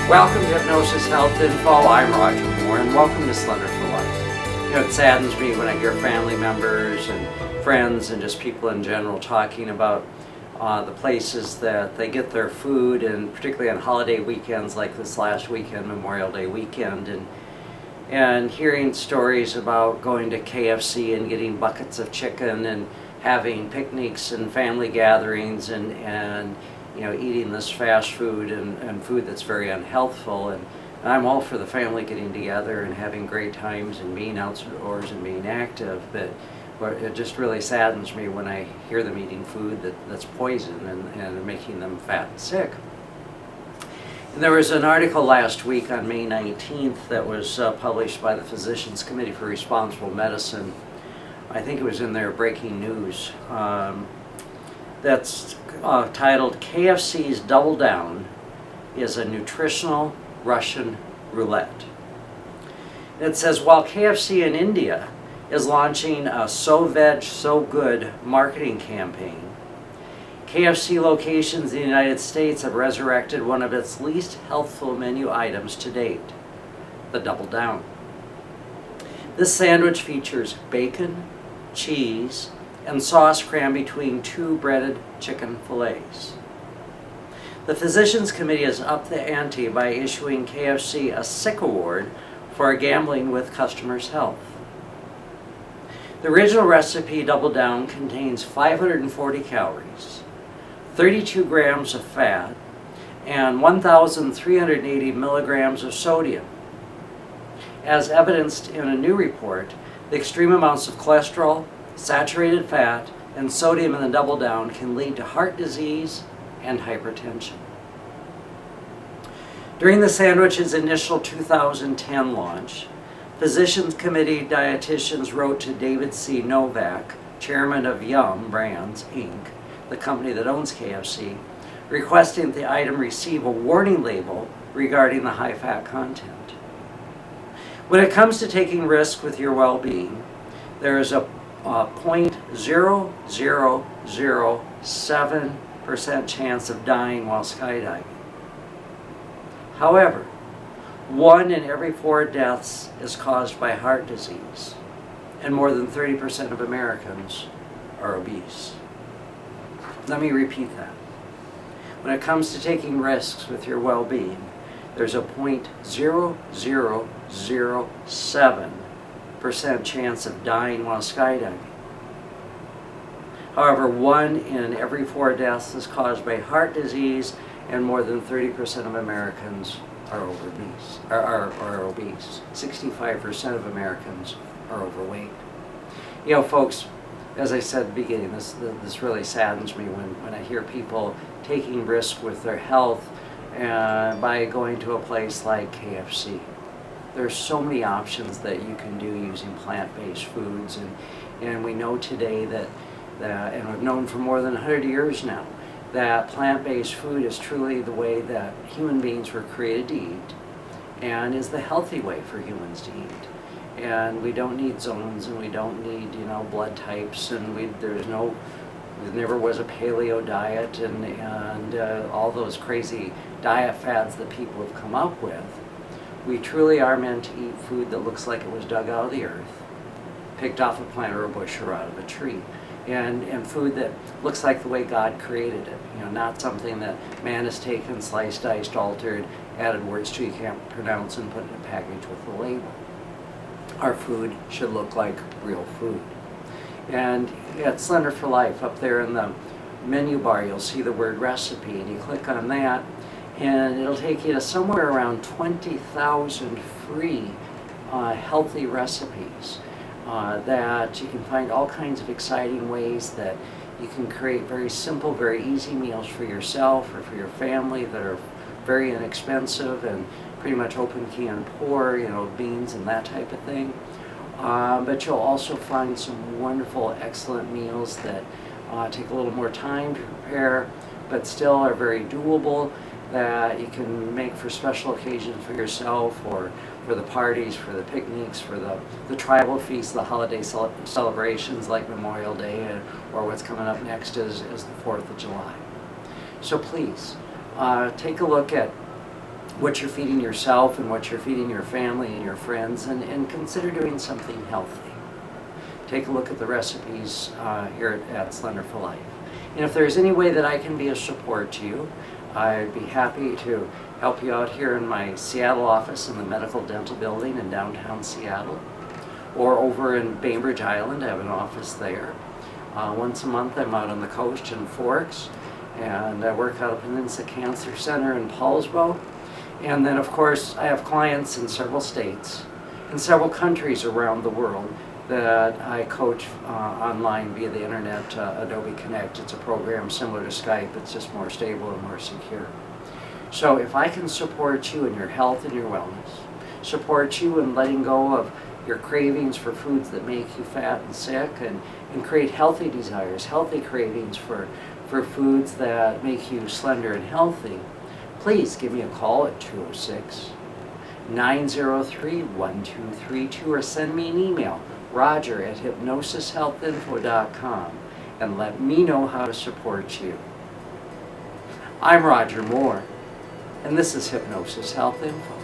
Welcome to Hypnosis Health Info. I'm Roger Moore, and welcome to Slender for Life. It saddens me when I hear family members and friends and just people in general talking about the places that they get their food, and particularly on holiday weekends like this last weekend, Memorial Day weekend, and hearing stories about going to KFC and getting buckets of chicken and having picnics and family gatherings and eating this fast food and food that's very unhealthful. And I'm all for the family getting together and having great times and being outdoors and being active, but it just really saddens me when I hear them eating food that's poison and making them fat and sick. And there was an article last week on May 19th that was published by the Physicians Committee for Responsible Medicine. I think it was in their breaking news. That's titled KFC's Double Down is a Nutritional Russian Roulette. It says, while KFC in India is launching a So Veg, So Good marketing campaign, KFC locations in the United States have resurrected one of its least healthful menu items to date, the Double Down. This sandwich features bacon, cheese, and sauce crammed between two breaded chicken fillets. The Physicians Committee has upped the ante by issuing KFC a sick award for gambling with customers' health. The original recipe, Double Down, contains 540 calories, 32 grams of fat, and 1,380 milligrams of sodium. As evidenced in a new report, the extreme amounts of cholesterol, saturated fat, and sodium in the Double Down can lead to heart disease and hypertension. During the sandwich's initial 2010 launch, Physicians Committee dietitians wrote to David C. Novak, chairman of Yum Brands, Inc., the company that owns KFC, requesting that the item receive a warning label regarding the high-fat content. When it comes to taking risks with your well-being, there is a 0.0007% chance of dying while skydiving. However, 1 in every 4 deaths is caused by heart disease, and more than 30% of Americans are obese. Let me repeat that. When it comes to taking risks with your well-being, there's a 0.0007% chance of dying while skydiving. However, 1 in every 4 deaths is caused by heart disease, and more than 30% of Americans are obese. 65% of Americans are overweight. Folks, as I said at the beginning, this really saddens me when I hear people taking risks with their health by going to a place like KFC. There's so many options that you can do using plant-based foods, and we know today that and we've known for more than 100 years now, that plant-based food is truly the way that human beings were created to eat, and is the healthy way for humans to eat. And we don't need zones, and we don't need blood types, and there never was a paleo diet and all those crazy diet fads that people have come up with. We truly are meant to eat food that looks like it was dug out of the earth, picked off a plant or a bush or out of a tree, and food that looks like the way God created it. Not something that man has taken, sliced, diced, altered, added words to you can't pronounce, and put in a package with a label. Our food should look like real food. And at Slender for Life, up there in the menu bar, you'll see the word recipe, and you click on that, and it'll take you to somewhere around 20,000 free healthy recipes that you can find all kinds of exciting ways that you can create very simple, very easy meals for yourself or for your family that are very inexpensive and pretty much open can pour, beans and that type of thing. But you'll also find some wonderful, excellent meals that take a little more time to prepare, but still are very doable, that you can make for special occasions for yourself, or for the parties, for the picnics, for the tribal feasts, the holiday celebrations like Memorial Day, or what's coming up next is the 4th of July. So please, take a look at what you're feeding yourself and what you're feeding your family and your friends, and consider doing something healthy. Take a look at the recipes here at Slender for Life. And if there's any way that I can be a support to you, I'd be happy to help you out here in my Seattle office in the Medical Dental Building in downtown Seattle, or over in Bainbridge Island. I have an office there. Once a month I'm out on the coast in Forks, and I work out of Peninsula Cancer Center in Paulsbo. And then of course I have clients in several states, in several countries around the world that I coach online via the internet, Adobe Connect. It's a program similar to Skype, it's just more stable and more secure. So if I can support you in your health and your wellness, support you in letting go of your cravings for foods that make you fat and sick, and create healthy desires, healthy cravings for foods that make you slender and healthy, please give me a call at 206-903-1232 or send me an email, roger@hypnosishealthinfo.com, and let me know how to support you. I'm Roger Moore, and this is Hypnosis Health Info.